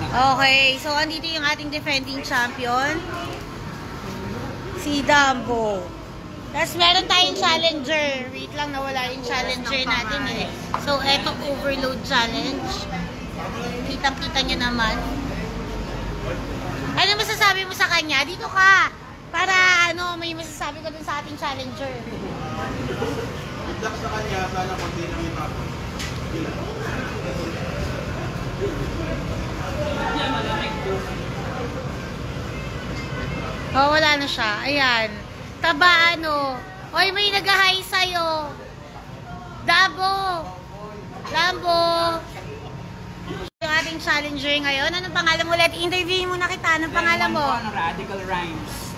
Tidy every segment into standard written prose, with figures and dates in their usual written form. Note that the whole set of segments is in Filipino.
Okay, so andito yung ating defending champion, si Dambo. Tapos meron tayong challenger. Wait lang, nawala yung challenger natin eh. So, eto overload challenge. Kitang-kita niya naman. Ano masasabi mo sa kanya? Dito ka! Para ano, may masasabi ko dun sa ating challenger. Good luck sa kanya, sana konti lang yung tapos. Oh, wala na siya. Ayan. Taba ano. Hoy, may nag-hi sa'yo. Dabo. Lambo. Yung ating challenger ngayon. Anong pangalan mo ulit? Interviewin mo na kita. Anong pangalan mo? Radical Rhymes.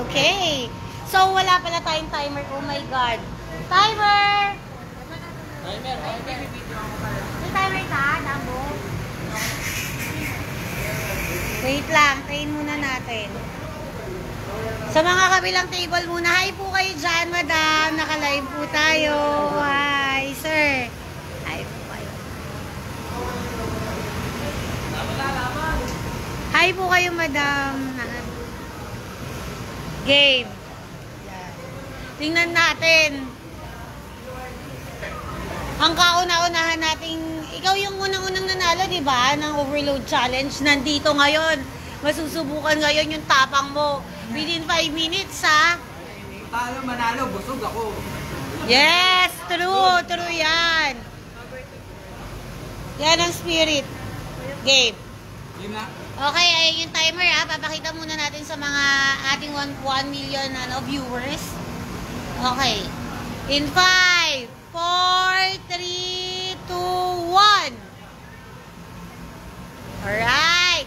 Okay. So, wala pala tayong timer. Oh my God. Timer! May timer ka, Dambo? Wait lang. Tayin muna natin. Sa mga kabilang table muna, hi po kayo dyan, madam. Naka-live po tayo. Hi, sir. Hi po kayo. Hi po kayo, madam. Game. Tingnan natin. Ang kauna-unahan nating, ikaw yung unang-unang nanalo, di ba? Ng overload challenge. Nandito ngayon. Masusubukan ngayon yung tapang mo. Within 5 minutes, ha? Talo, manalo, busog ako. Yes! True! True yan! Yan ang spirit. Game. Yun na. Okay, ayun yung timer, ha? Papakita muna natin sa mga ating 1 million viewers. Okay. In 5, 4, 3, 2, 1. Alright.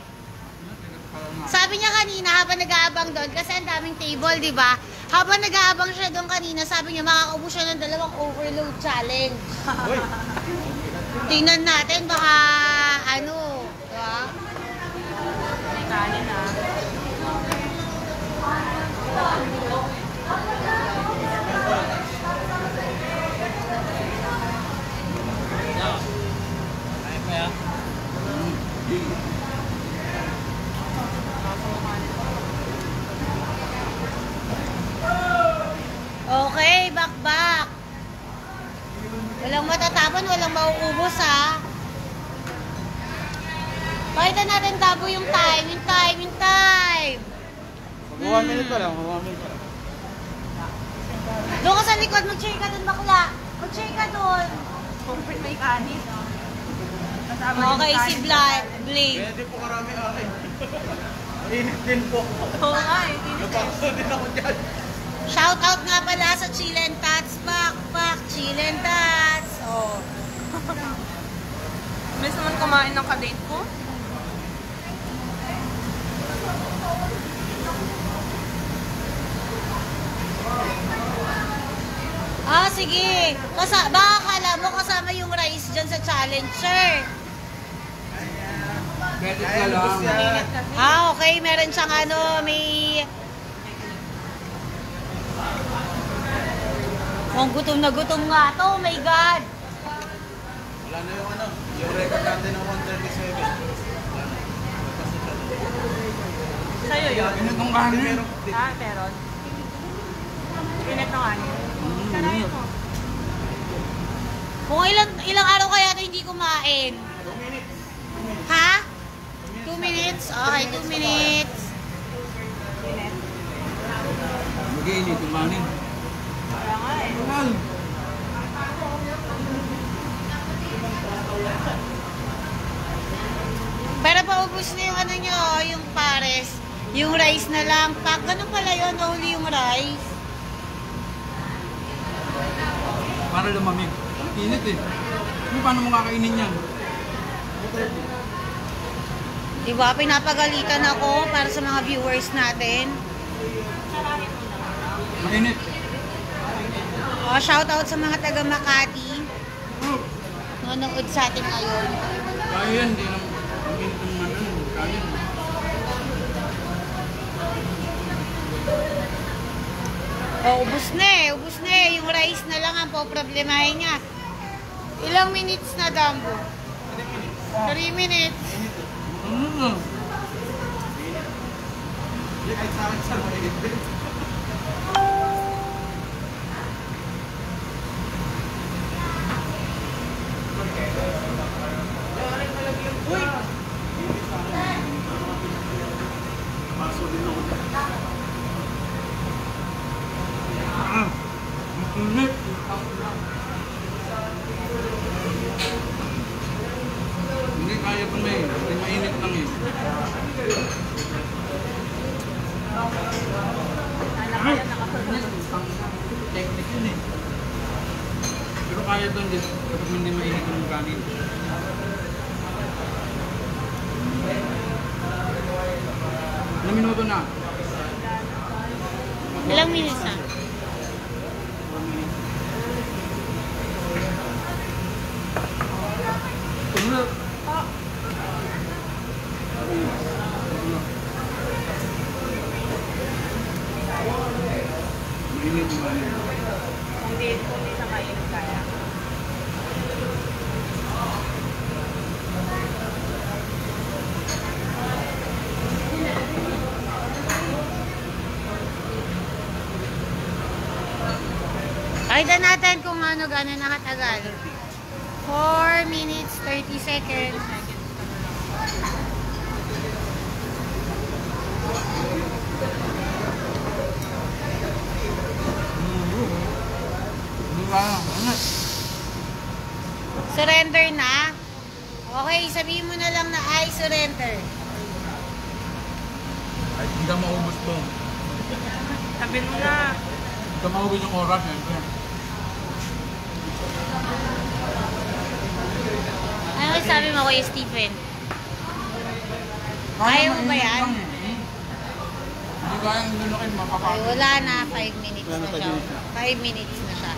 Sabi niya kanina, habang nag-aabang doon, kasi ang daming table, di ba? Habang nag-aabang siya doon kanina, sabi niya, makakaubo siya ng 2 overload challenge. Tingnan natin, baka, ano, di ba? May kanin na. Okay, back. Walang matatapon, walang mauubos, ha? Pakita natin, Dabo, yung time. Mag 1 minute pa lang, 1 minute pa lang. Doon ka sa likod, mag-cheer ka dun, bakla. Mag-cheer ka dun. Complete may kanin. Okay, si Blade. Kaya di po karami akin. Init din po. Oo nga, Napakso din ako dyan. Shout out nga pala sa Chill and Tats. Pak, Chill and Tats. Oh. Miss naman kumain ng kadate ko. Ah, sige. Baka kala mo kasama yung rice dyan sa challenger. Better ka lang. Ah, okay. Meron siyang may... Oh, gutom na gutom nga to. Oh my God. Wala na yung record natin ng 137. Sa'yo yun? Init ng kanin. Meron. Init ng kanin. Kanayan mo. Kung ilang araw kaya ito hindi kumain? 2 minutes. Ha? 2 minutes? Okay, 2 minutes. Mag-iinit yung kanin. Kaya nga eh. Mahal. Pero paubos na yung nyo, yung pares. Yung rice na lang. Ganun pala yun, only yung rice. Para lumamig. Init eh. Paano mo kakainin yan? Diba, pinapagalitan ako para sa mga viewers natin. Mainit. Oh, shout out sa mga taga Makati. Nanonood sa atin ngayon. Kaya yan, hindi lang. Ang init ng manan. Kaya yan. Oh, ubus na eh. Yung rice na lang ang poproblemahin niya. Ilang minutes na, Dambo? 3 minutes. Ano tayo doon kapag hindi mainit yung kanin. Ilang minuto na? Ilang minutes na? Tunod. Mainit yung kanin. Hindi sa kain kaya. Pakita natin kung ano gano'n nakatagal. 4 minutes, 30 seconds. Hindi kaya. Ano? Surrender na. Okay, sabihin mo na lang na I surrender. Ay, hindi ka maubos to. Sabi mo na. Hindi ka maubos yung oras. Siyempre. Ano sabi mo, Kuya Stephen? Kaya Ayaw mo ba mainit yan? lang eh. Hindi kayang lunukin, Ay, mapapagod. wala na. 5 minutes Wala na na, siya. 5 minutes na. 5 minutes na siya.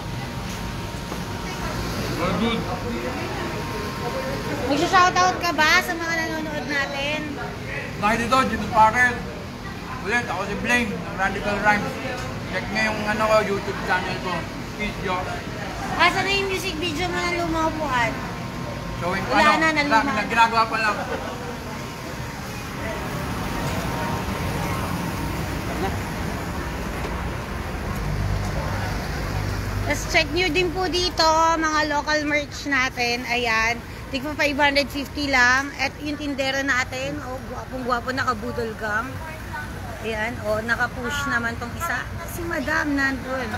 Well, good. Mag-shoutout ka ba sa mga nanonood natin? Dahil dito, Gino Parel. Ulit, ako si Blaine ng Radical Rhymes. Check nyo yung ano ko, YouTube channel ko. Peace, yo. Asa na yung music video mo ng Lumaupuan? Showing Wala ano, na, naluma. ginagawa pa lang. Tapos check nyo din po dito, mga local merch natin. Ayan. Tigpa 550 lang. At yung tindera natin, oh, gwapong-gwapo, naka-budol gang. Ayan, oh, naka-push naman tong isa. Si Madam nandun.